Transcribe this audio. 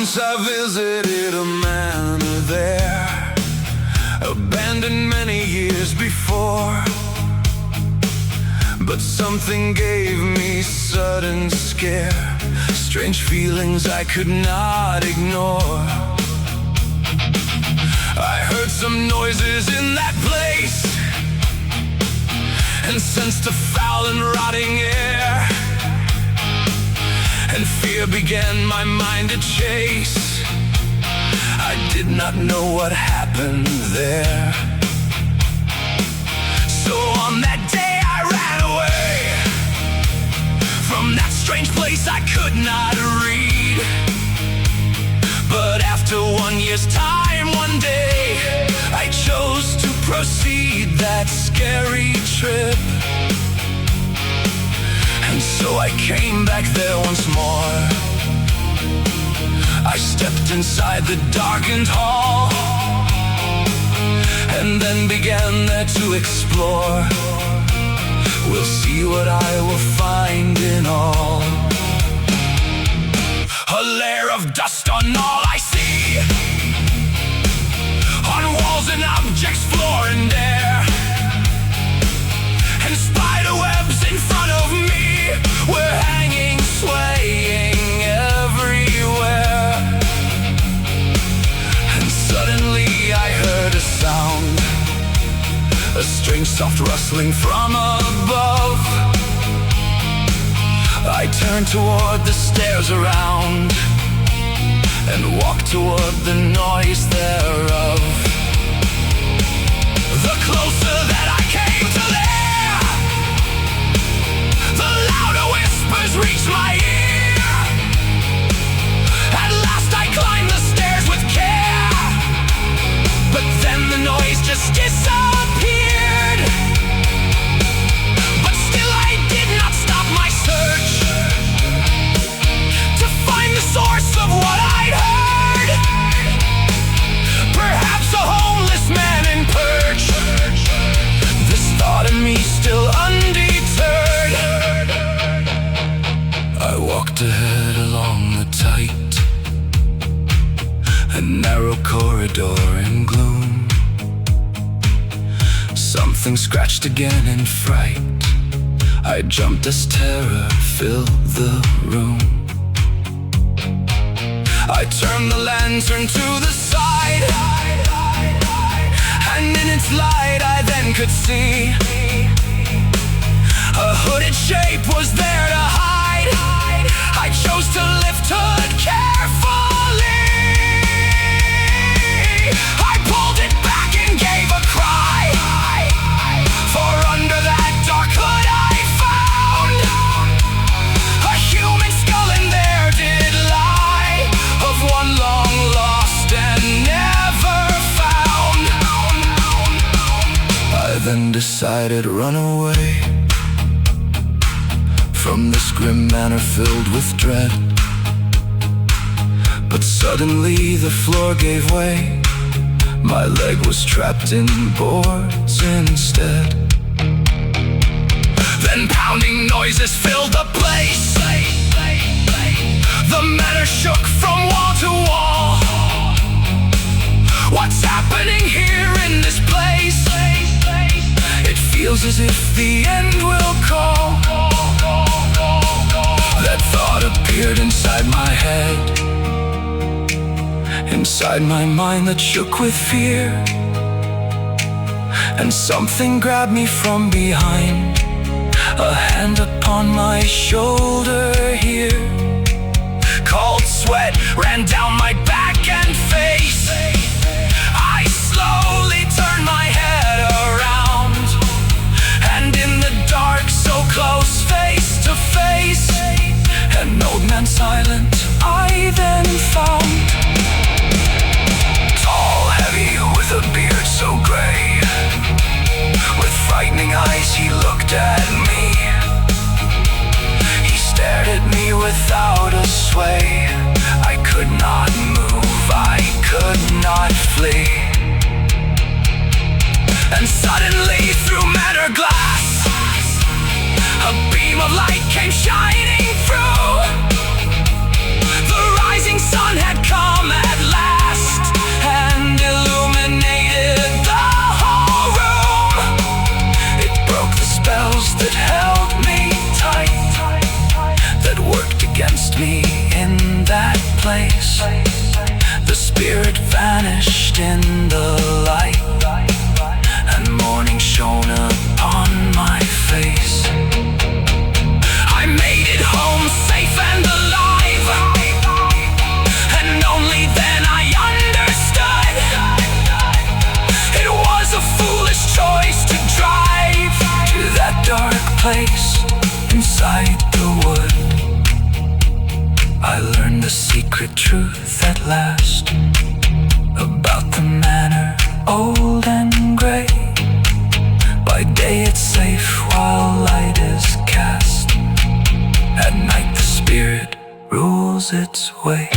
Once I visited a manor there, abandoned many years before. But something gave me sudden scare, strange feelings I could not ignore. I heard some noises in that place, and sensed a foul and rotting air, and fear began my mind to chase. I did not know what happened there. So on that day I ran away from that strange place I could not read. But after 1 year's time, one day I chose to proceed that scary trip. And so I came back there once more. I stepped inside the darkened hall, and then began there to explore. We'll see what I will find in all. A layer of dust on all I see, on walls and objects, floor and air, and spider webs in front of me were hanging, swaying everywhere. And suddenly I heard a sound, a strange soft rustling from above. I turned toward the stairs around, and walked toward the noise thereof. The closer that I came to there, the louder whispers reached my ear. At last I climbed the stairs with care, but then the noise just disappeared. But still I did not stop my search to find the source of what I'd heard. Perhaps a homeless man in perch. This thought in me still undeterred. I walked ahead along the tight and narrow corridor in gloom. Something scratched again in fright. I jumped as terror filled the room. I turned the lantern to the side, and in its light I then could see a hooded shape was there to hide. I chose to lift hood carefully. I pulled it back and gave a cry, for under that dark hood I found a human skull, and there did lie, of one long lost and never found. I then decided to run away from this grim manor filled with dread. But suddenly the floor gave way. My leg was trapped in boards instead. Then pounding noises filled the place. The manor shook from wall to wall. What's happening here in this place? It feels as if the end will call. That thought appeared inside my head, inside my mind that shook with fear. And something grabbed me from behind, a hand upon my shoulder here. Cold sweat ran down my back and face. I slowly turned my head around, and in the dark, so close, face to face, an old man silent I then found. Tall, heavy, with a beard so gray, with frightening eyes he looked at me. He stared at me without a sway. I could not move, I could not flee. And suddenly through manor glass, a beam of light came shining through. The rising sun had come. me in that place. The spirit vanished in the light, and morning shone upon my face. I made it home safe and alive, and only then I understood it was a foolish choice to drive to that dark place inside the wood. I learned the secret truth at last about the manor old and gray. By day it's safe while light is cast. At night the spirit rules its way.